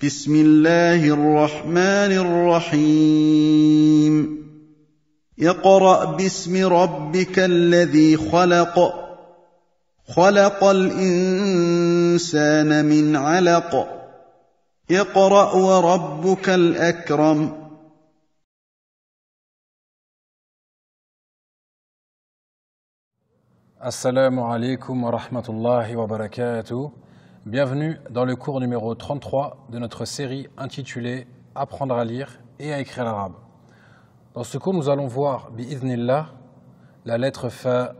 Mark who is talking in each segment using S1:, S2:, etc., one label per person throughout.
S1: بسم الله الرحمن الرحيم اقرأ باسم ربك الذي خلق خلق الإنسان من علق اقرأ وربك الأكرم
S2: Assalamu alaikum wa rahmatullahi wa barakatuh. Bienvenue dans le cours numéro 33 de notre série intitulée Apprendre à lire et à écrire l'arabe. Dans ce cours, nous allons voir, bi'idhnillah, la lettre Fa,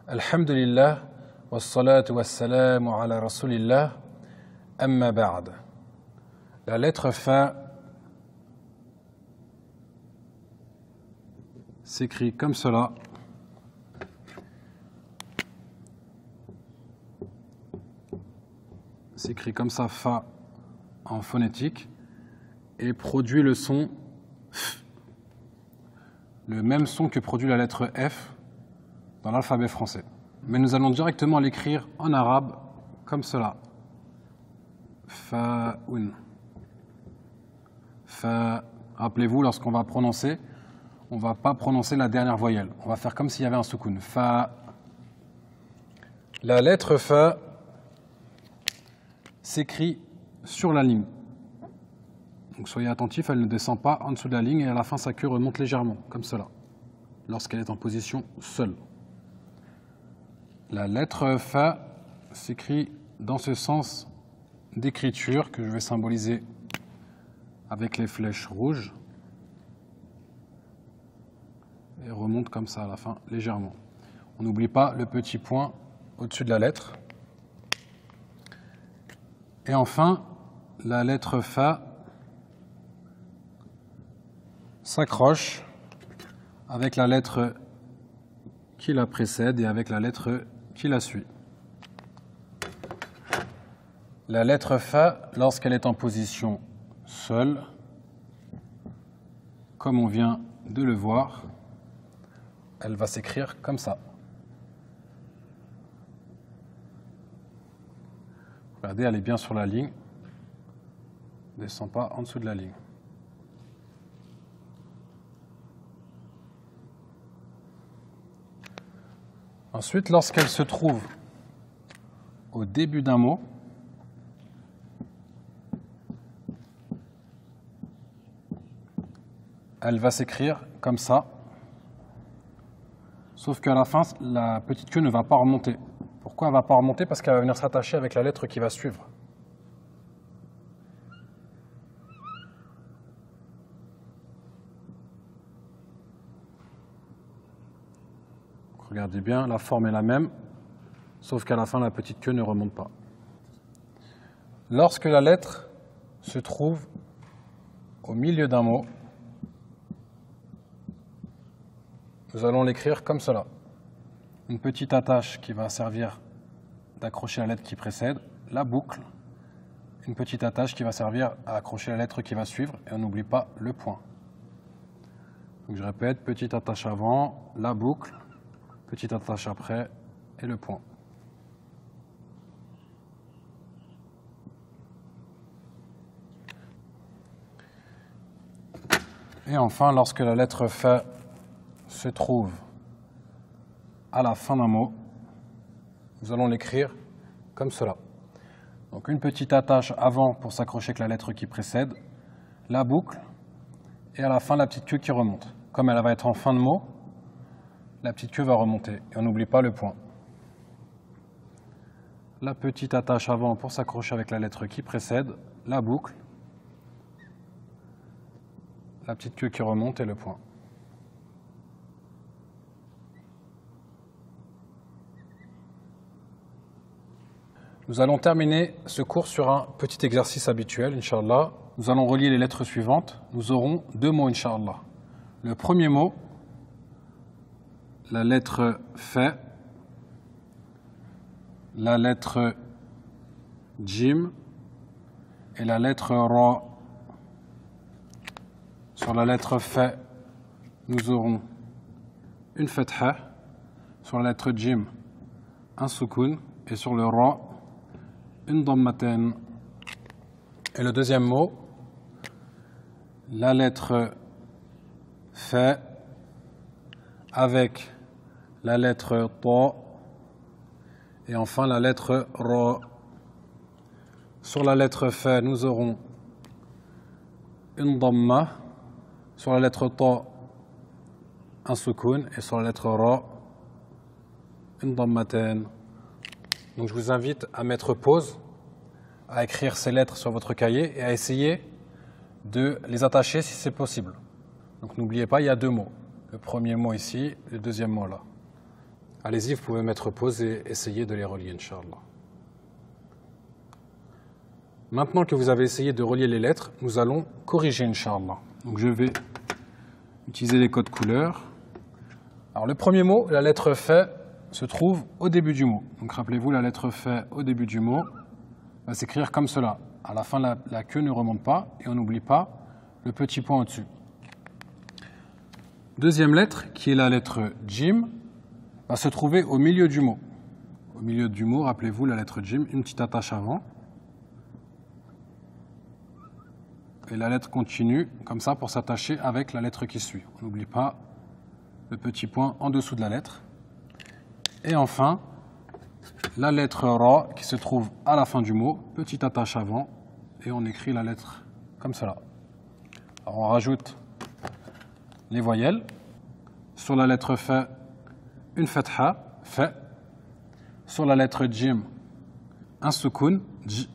S2: alhamdulillah, wassalatu wassalamu ala rasulillah, amma ba'd. La lettre Fa s'écrit comme cela. S'écrit comme ça, Fa, en phonétique, et produit le son F, le même son que produit la lettre F dans l'alphabet français. Mais nous allons directement l'écrire en arabe, comme cela. Fa'un. Fa. Rappelez-vous, lorsqu'on va prononcer, on ne va pas prononcer la dernière voyelle. On va faire comme s'il y avait un soukoun. Fa. La lettre Fa s'écrit sur la ligne. Donc soyez attentifs, elle ne descend pas en dessous de la ligne et à la fin sa queue remonte légèrement, comme cela, lorsqu'elle est en position seule. La lettre Fa s'écrit dans ce sens d'écriture que je vais symboliser avec les flèches rouges et remonte comme ça à la fin légèrement. On n'oublie pas le petit point au-dessus de la lettre. Et enfin, la lettre Fa s'accroche avec la lettre qui la précède et avec la lettre qui la suit. La lettre Fa, lorsqu'elle est en position seule, comme on vient de le voir, elle va s'écrire comme ça. Regardez, elle est bien sur la ligne. Ne descend pas en dessous de la ligne. Ensuite, lorsqu'elle se trouve au début d'un mot, elle va s'écrire comme ça. Sauf qu'à la fin, la petite queue ne va pas remonter. Pourquoi elle ne va pas remonter? Parce qu'elle va venir s'attacher avec la lettre qui va suivre. Regardez bien, la forme est la même, sauf qu'à la fin, la petite queue ne remonte pas. Lorsque la lettre se trouve au milieu d'un mot, nous allons l'écrire comme cela. Une petite attache qui va servir d'accrocher la lettre qui précède, la boucle, une petite attache qui va servir à accrocher la lettre qui va suivre, et on n'oublie pas le point. Donc je répète, petite attache avant, la boucle, petite attache après, et le point. Et enfin, lorsque la lettre Fa se trouve à la fin d'un mot, nous allons l'écrire comme cela. Donc une petite attache avant pour s'accrocher avec la lettre qui précède, la boucle, et à la fin la petite queue qui remonte. Comme elle va être en fin de mot, la petite queue va remonter, et on n'oublie pas le point. La petite attache avant pour s'accrocher avec la lettre qui précède, la boucle, la petite queue qui remonte et le point. Nous allons terminer ce cours sur un petit exercice habituel, Inch'Allah. Nous allons relier les lettres suivantes. Nous aurons deux mots, Inch'Allah. Le premier mot, la lettre Fa, la lettre Jim et la lettre Ra. Sur la lettre Fa, nous aurons une Fatha. Sur la lettre Jim, un Soukoun. Et sur le Ra, une Dammaten Et le deuxième mot, la lettre Fa avec la lettre Ta et enfin la lettre Ra. Sur la lettre Fa, nous aurons une Dhamma. Sur la lettre Ta, un Sukun. Et sur la lettre Ra, une Dhammatain. Donc je vous invite à mettre pause, à écrire ces lettres sur votre cahier et à essayer de les attacher si c'est possible. Donc n'oubliez pas, il y a deux mots. Le premier mot ici, le deuxième mot là. Allez-y, vous pouvez mettre pause et essayer de les relier, Inch'Allah. Maintenant que vous avez essayé de relier les lettres, nous allons corriger, Inch'Allah. Donc je vais utiliser les codes couleurs. Alors le premier mot, la lettre Fa, se trouve au début du mot. Donc rappelez-vous, la lettre Fa au début du mot va s'écrire comme cela. À la fin, la queue ne remonte pas et on n'oublie pas le petit point au-dessus. Deuxième lettre, qui est la lettre Jim, va se trouver au milieu du mot. Au milieu du mot, rappelez-vous, la lettre Jim, une petite attache avant. Et la lettre continue, comme ça, pour s'attacher avec la lettre qui suit. On n'oublie pas le petit point en dessous de la lettre. Et enfin, la lettre Ra, qui se trouve à la fin du mot, petite attache avant, et on écrit la lettre comme cela. Alors on rajoute les voyelles. Sur la lettre Fa, une fatha, Fa. Sur la lettre Jim, un sukun, J.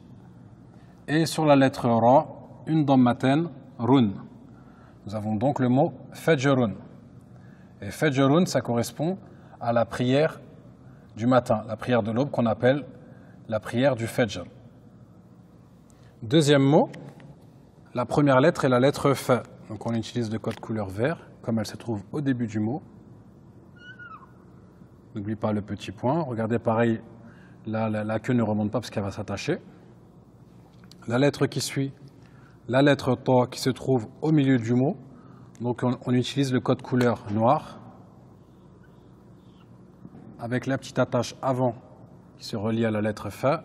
S2: Et sur la lettre Ra, une dhammatain, Run. Nous avons donc le mot Fajrun. Et Fajrun, ça correspond à la prière du matin, la prière de l'aube qu'on appelle la prière du Fajr. Deuxième mot, la première lettre est la lettre Fa. Donc on utilise le code couleur vert, comme elle se trouve au début du mot. N'oublie pas le petit point. Regardez pareil, la queue ne remonte pas parce qu'elle va s'attacher. La lettre qui suit, la lettre Ta qui se trouve au milieu du mot. Donc on utilise le code couleur noir, avec la petite attache avant qui se relie à la lettre Fa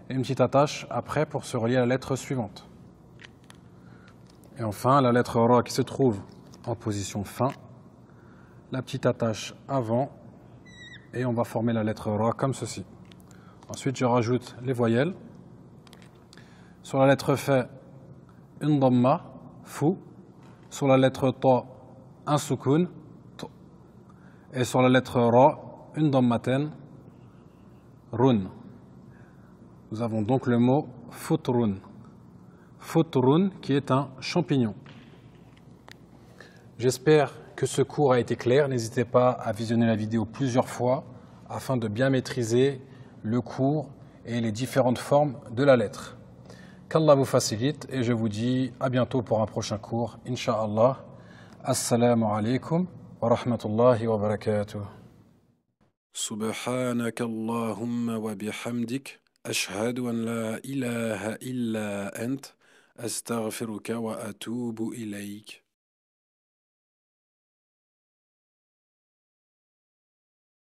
S2: et une petite attache après pour se relier à la lettre suivante. Et enfin, la lettre Ra qui se trouve en position fin, la petite attache avant et on va former la lettre Ra comme ceci. Ensuite, je rajoute les voyelles. Sur la lettre Fa, une Dhamma, Fou. Sur la lettre Ta, un Sukun, T. Et sur la lettre Ra, une Dhammatain, Run. Nous avons donc le mot Futrun. Futrun qui est un champignon. J'espère que ce cours a été clair. N'hésitez pas à visionner la vidéo plusieurs fois afin de bien maîtriser le cours et les différentes formes de la lettre. Qu'Allah vous facilite et je vous dis à bientôt pour un prochain cours. Inch'Allah. Assalamu alaikum wa rahmatullahi wa barakatuh.
S3: سبحانك اللهم وبحمدك أشهد أن لا إله إلا أنت أستغفرك وأتوب إليك